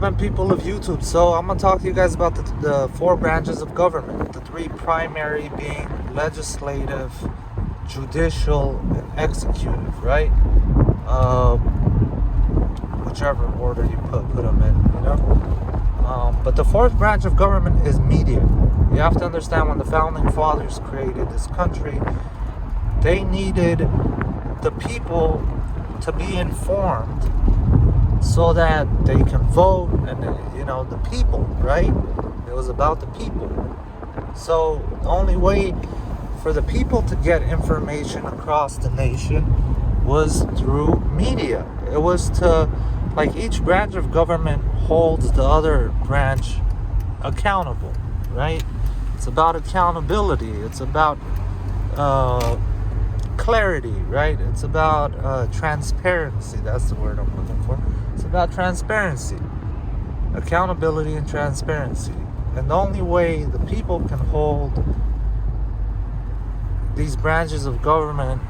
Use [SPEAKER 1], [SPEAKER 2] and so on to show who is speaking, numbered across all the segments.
[SPEAKER 1] up, people of YouTube? So I'm gonna talk to you guys about the four branches of government. The three primary being legislative, judicial, and executive, right? Whichever order you put them in, you know. But the fourth branch of government is media. You have to understand, when the founding fathers created this country, they needed the people to be informed so that they can vote, and the people, right? It was about the people. So the only way for the people to get information across the nation was through media. It was to, like, each branch of government holds the other branch accountable, right? It's about accountability. It's about clarity, right? It's about transparency. That's the word I'm looking for. It's about transparency, accountability, and transparency. And the only way the people can hold these branches of government,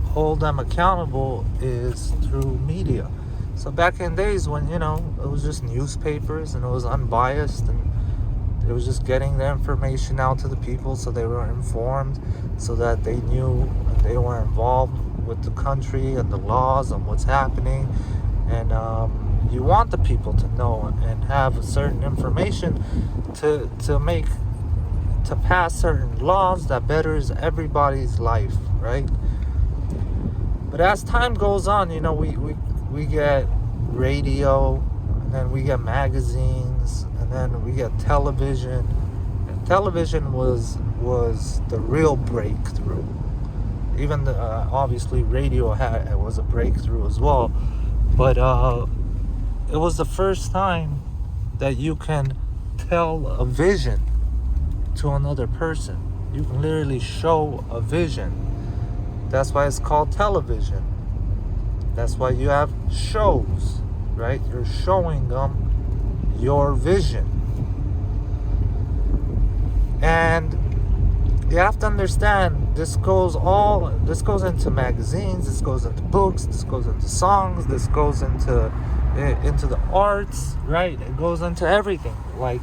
[SPEAKER 1] hold them accountable, is through media. So back in days when, it was just newspapers and it was unbiased and it was just getting the information out to the people so they were informed, so that they knew and they were involved with the country and the laws and what's happening. And you want the people to know and have a certain information to pass certain laws that betters everybody's life, right? But as time goes on, we get radio, and then we get magazines, and then we get television. And television was the real breakthrough. Even obviously radio was a breakthrough as well, but it was the first time that you can tell a vision to another person. You can literally show a vision. That's why it's called television. That's why you have shows, right? You're showing them your vision. And you have to understand, this goes into magazines, this goes into books, this goes into songs, this goes into the arts, right? It goes into everything. Like,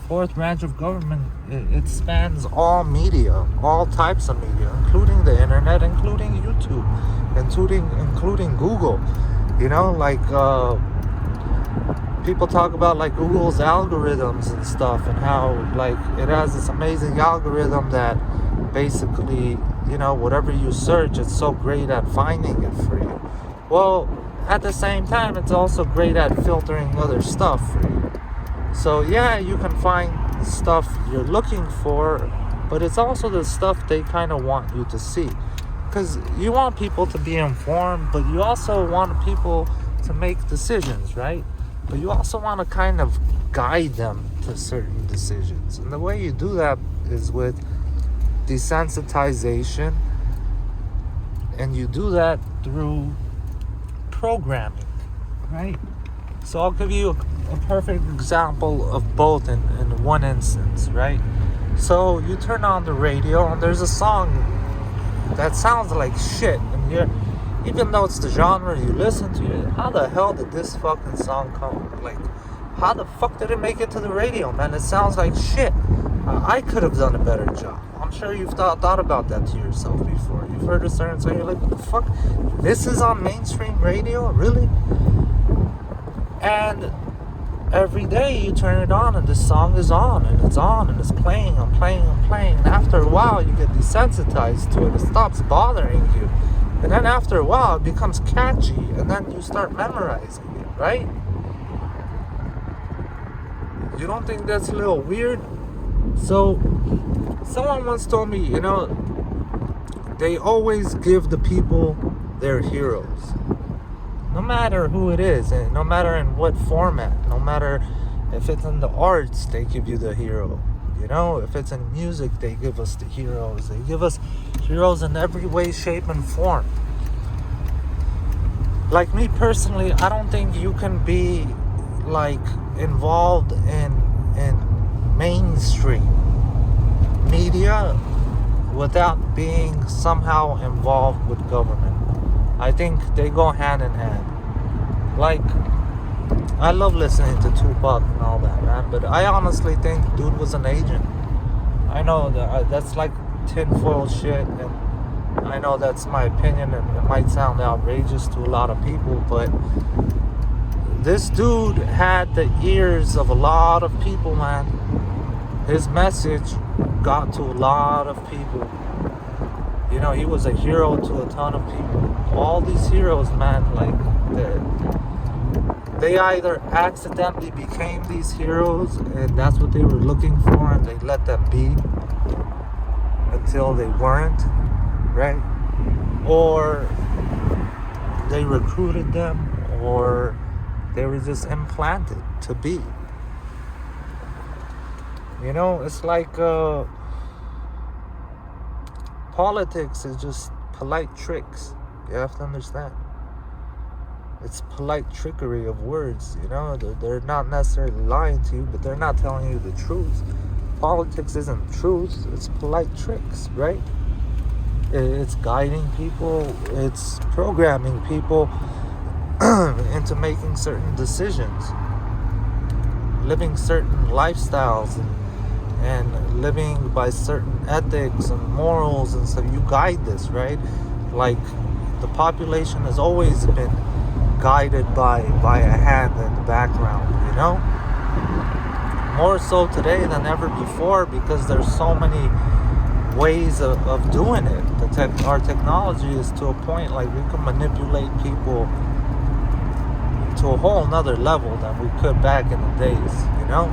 [SPEAKER 1] fourth branch of government, it spans all media, all types of media, including the internet, including YouTube, including Google. People talk about, like, Google's algorithms and stuff, and how, like, it has this amazing algorithm that basically, whatever you search, it's so great at finding it for you. Well, at the same time, it's also great at filtering other stuff for you. So yeah, you can find stuff you're looking for, but it's also the stuff they kind of want you to see. Because you want people to be informed, but you also want people to make decisions, right? But you also want to kind of guide them to certain decisions. And the way you do that is with desensitization. And you do that through programming, right? So I'll give you a perfect example of both in one instance, right? So you turn on the radio and there's a song that sounds like shit, and even though it's the genre you listen to, how the hell did this fucking song come? Like, how the fuck did it make it to the radio, man? It sounds like shit. I could have done a better job. I'm sure you've thought about that to yourself before. You've heard a certain song, you're like, what the fuck? This is on mainstream radio? Really? And every day you turn it on and this song is on and it's playing. And after a while you get desensitized to it. It stops bothering you. And then after a while it becomes catchy, and then you start memorizing it, right? You don't think that's a little weird? So someone once told me, they always give the people their heroes. No matter who it is, and no matter in what format, no matter if it's in the arts, they give you the hero. If it's in music, they give us the heroes. They give us heroes in every way, shape, and form. Like me personally, I don't think you can be, like, involved in mainstream media without being somehow involved with government. I think they go hand in hand. Like, I love listening to Tupac and all that, man, but I honestly think dude was an agent. I know that's like tinfoil shit, and I know that's my opinion, and it might sound outrageous to a lot of people, but this dude had the ears of a lot of people, man. His message got to a lot of people. You know, he was a hero to a ton of people. All these heroes, man, like, they either accidentally became these heroes and that's what they were looking for and they let them be until they weren't, right? Or they recruited them, or they were just implanted to be. You know, it's like politics is just polite tricks. You have to understand. It's polite trickery of words, you know. They're not necessarily lying to you, but they're not telling you the truth. Politics isn't truth, it's polite tricks, right? It's guiding people, it's programming people into making certain decisions, living certain lifestyles, and living by certain ethics and morals, and so you guide this, right? Like, the population has always been guided by a hand in the background, you know? More so today than ever before, because there's so many ways of doing it. Our technology is to a point, like, we can manipulate people to a whole nother level than we could back in the days, you know?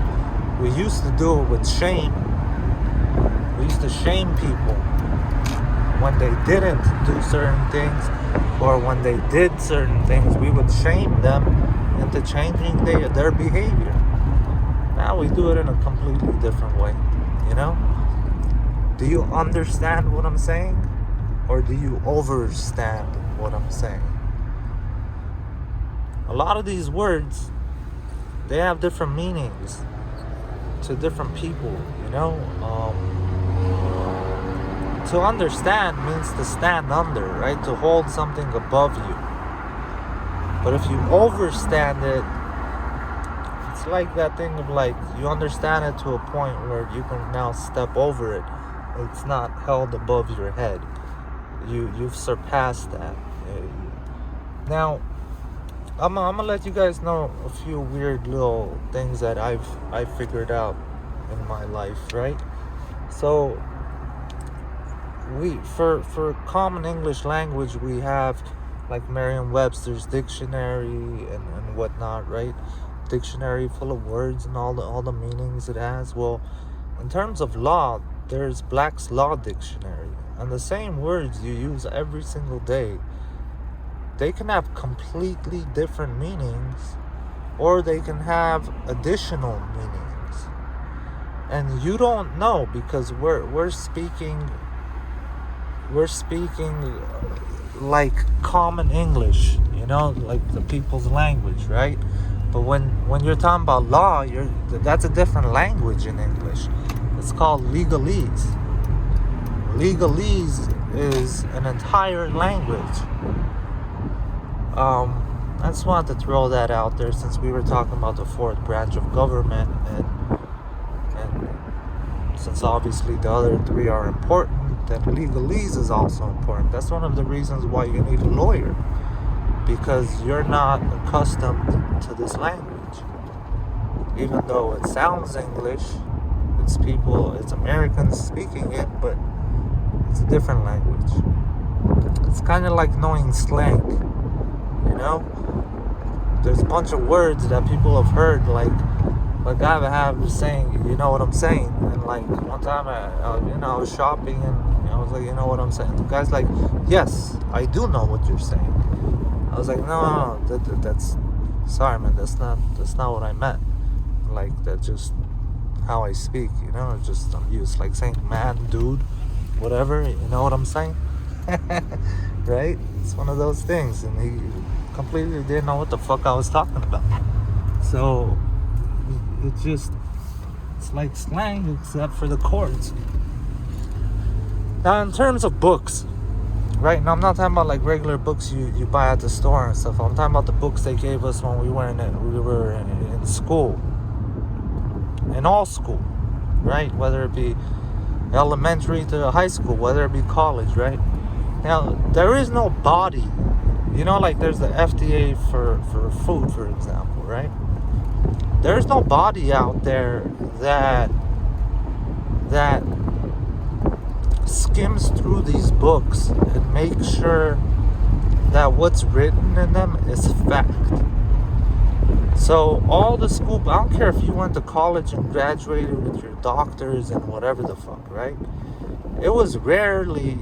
[SPEAKER 1] We used to do it with shame. We used to shame people when they didn't do certain things, or when they did certain things, we would shame them into changing their behavior. Now we do it in a completely different way, you know? Do you understand what I'm saying? Or do you overstand what I'm saying? A lot of these words, they have different meanings to different people, you know? To understand means to stand under, right? To hold something above you. But if you overstand it, it's like that thing of, like, you understand it to a point where you can now step over it. It's not held above your head. You've surpassed that. Now, I'm gonna let you guys know a few weird little things that I've figured out in my life, right? So, for common English language, we have like Merriam-Webster's dictionary and whatnot, right? Dictionary full of words and all the meanings it has. Well, in terms of law, there's Black's Law Dictionary, and the same words you use every single day, they can have completely different meanings, or they can have additional meanings, and you don't know, because we're speaking like common English, you know, like the people's language, right? But when you're talking about law, that's a different language in English. It's called legalese. Legalese is an entire language. I just wanted to throw that out there, since we were talking about the fourth branch of government, and since obviously the other three are important, then legalese is also important. That's one of the reasons why you need a lawyer, because you're not accustomed to this language. Even though it sounds English, it's Americans speaking it, but it's a different language. It's kind of like knowing slang, you know? There's a bunch of words that people have heard, like I have saying, you know what I'm saying? And like one time I was shopping, and I was like, you know what I'm saying? The guy's like, yes, I do know what you're saying. I was like, no, that's sorry, man, that's not what I meant. Like, that's just how I speak, you know? It's just, I'm used, like, saying man, dude, whatever, you know what I'm saying? Right? It's one of those things, and he completely didn't know what the fuck I was talking about. So it's like slang, except for the chords. Now, in terms of books, right? And I'm not talking about like regular books you buy at the store and stuff. I'm talking about the books they gave us when we were in school, in all school, right? Whether it be elementary to high school, whether it be college, right? Now, there is no body, like there's the FDA for food, for example, right? There's no body out there that skims through these books and makes sure that what's written in them is fact. So all the school, I don't care if you went to college and graduated with your doctors and whatever the fuck, right? It was rarely,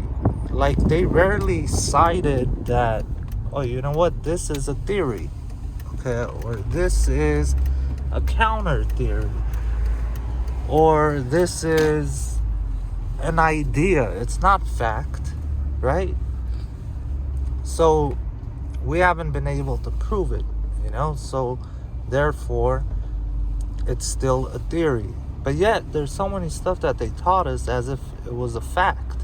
[SPEAKER 1] they rarely cited that, oh, you know what, this is a theory, okay, or this is a counter theory, or this is an idea. It's not fact, right? So we haven't been able to prove it, so therefore it's still a theory. But yet there's so many stuff that they taught us as if it was a fact,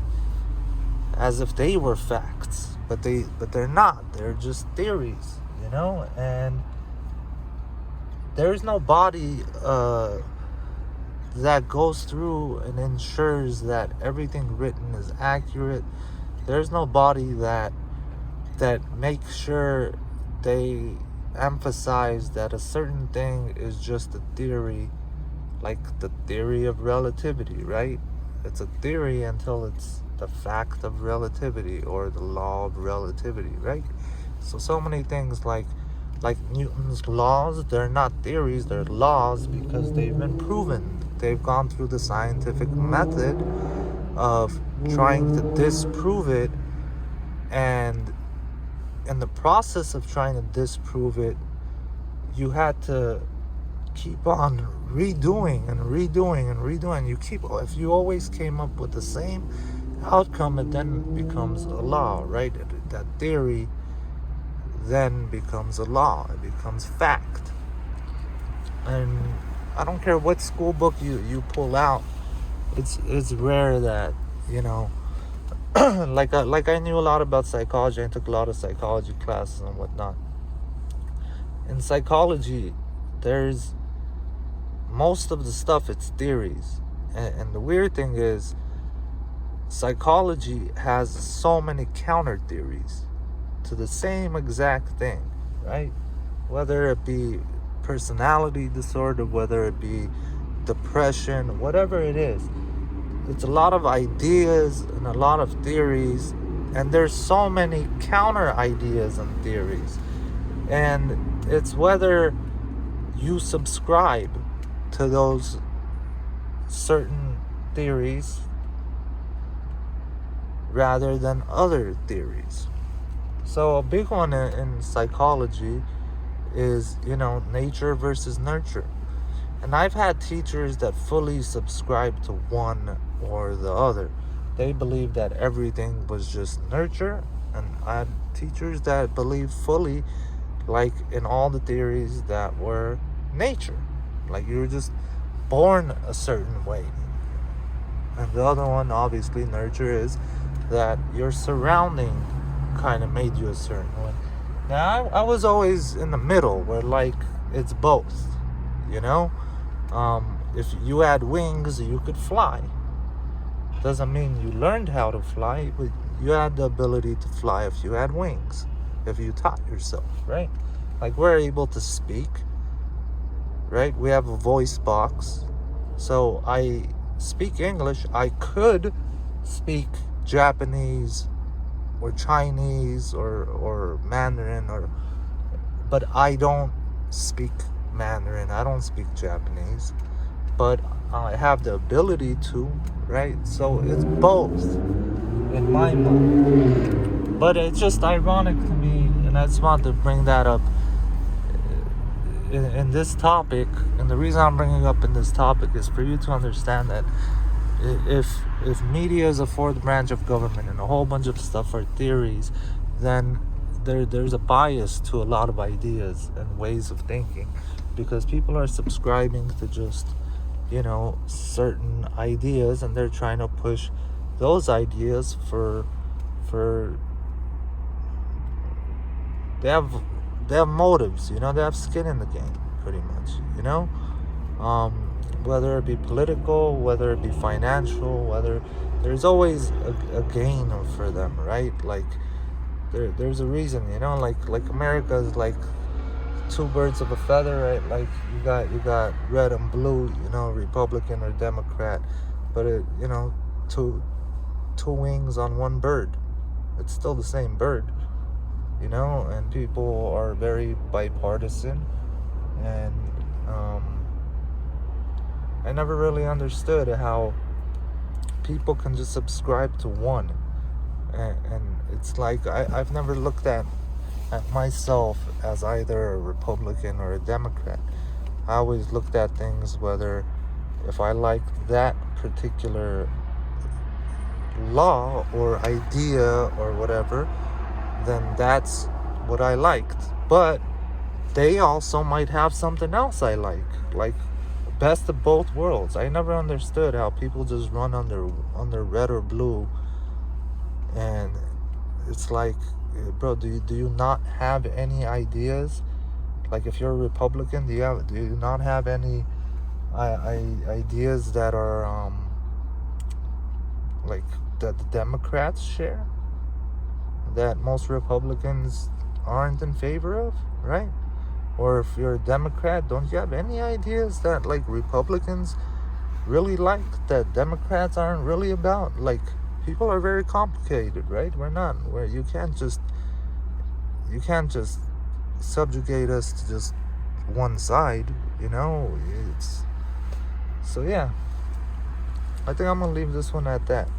[SPEAKER 1] as if they were facts, but they're not. They're just theories, and there's no body that goes through and ensures that everything written is accurate. There's no body that makes sure they emphasize that a certain thing is just a theory, like the theory of relativity, right? It's a theory until it's the fact of relativity or the law of relativity, right? So many things like Newton's laws, they're not theories, they're laws because they've been proven. They've gone through the scientific method of trying to disprove it, and in the process of trying to disprove it, you had to keep on redoing. If you always came up with the same outcome, it then becomes a law, right? That theory then becomes a law. It becomes fact. And I don't care what school book you pull out, it's rare that, like I knew a lot about psychology. I took a lot of psychology classes and whatnot. In psychology, there's most of the stuff, it's theories. And the weird thing is, psychology has so many counter theories to the same exact thing, right? Whether it be personality disorder, whether it be depression, whatever it is. It's a lot of ideas and a lot of theories, and there's so many counter ideas and theories. And it's whether you subscribe to those certain theories rather than other theories. So a big one in psychology is, nature versus nurture. And I've had teachers that fully subscribe to one or the other. They believe that everything was just nurture, and I had teachers that believe fully, like in all the theories, that were nature. Like you were just born a certain way. And the other one, obviously, nurture, is that your surrounding kind of made you a certain way. Now, I was always in the middle, where it's both, if you had wings, you could fly. Doesn't mean you learned how to fly, but you had the ability to fly if you had wings, if you taught yourself, right? Like we're able to speak, right? We have a voice box. So I speak English. I could speak Japanese or Chinese or Mandarin, but I don't speak Mandarin. I don't speak Japanese, but I have the ability to, right? So it's both in my mind. But it's just ironic to me, and I just want to bring that up in this topic. And the reason I'm bringing it up in this topic is for you to understand that if media is a fourth branch of government and a whole bunch of stuff are theories, then there's a bias to a lot of ideas and ways of thinking, because people are subscribing to just certain ideas, and they're trying to push those ideas for for they have they have motives, you know, they have skin in the game, pretty much, you know. um, Whether it be political, whether it be financial, whether there's always a gain for them, right? Like there's a reason, you know, like America is like two birds of a feather, right? Like you got red and blue, you know, Republican or Democrat, but it, you know, two wings on one bird. It's still the same bird, you know, and people are very bipartisan. And I never really understood how people can just subscribe to one, and it's like I've never looked at myself as either a Republican or a Democrat. I always looked at things whether if I liked that particular law or idea or whatever, then that's what I liked. But they also might have something else I like best of both worlds. I never understood how people just run under red or blue, and it's like, bro, do you not have any ideas? Like, if you're a Republican, do you not have any ideas that are like that the Democrats share, that most Republicans aren't in favor of, right? Or if you're a Democrat, don't you have any ideas that like Republicans really like, that Democrats aren't really about? Like, people are very complicated, right? Where you can't just subjugate us to just one side, you know. It's so, yeah, I think I'm gonna leave this one at that.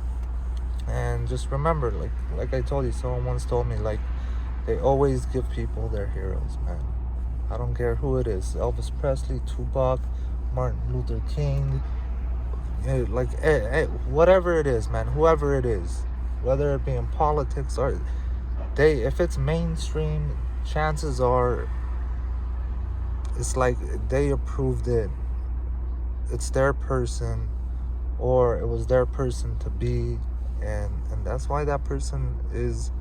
[SPEAKER 1] And just remember, like I told you, someone once told me, like, they always give people their heroes, man. I don't care who it is. Elvis Presley, Tupac, Martin Luther King, whatever it is, man, whoever it is, whether it be in politics or if it's mainstream, chances are it's like they approved it. It's their person, or it was their person to be, and that's why that person is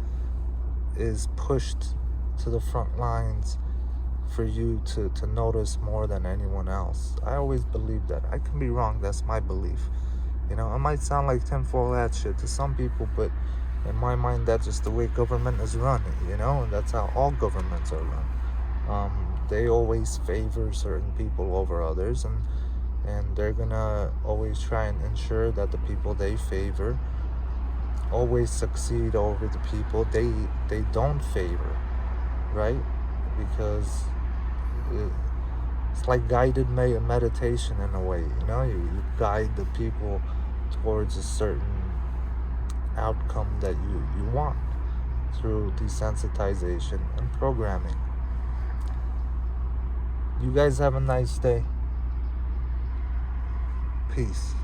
[SPEAKER 1] pushed to the front lines for you to notice more than anyone else. I always believe that. I can be wrong. That's my belief. You know, it might sound like tinfoil hat shit to some people, but in my mind, that's just the way government is run, you know, and that's how all governments are run. They always favor certain people over others, and they're gonna always try and ensure that the people they favor always succeed over the people they don't favor, right? Because it's like guided meditation in a way, you know. You guide the people towards a certain outcome that you want through desensitization and programming. You guys have a nice day. Peace.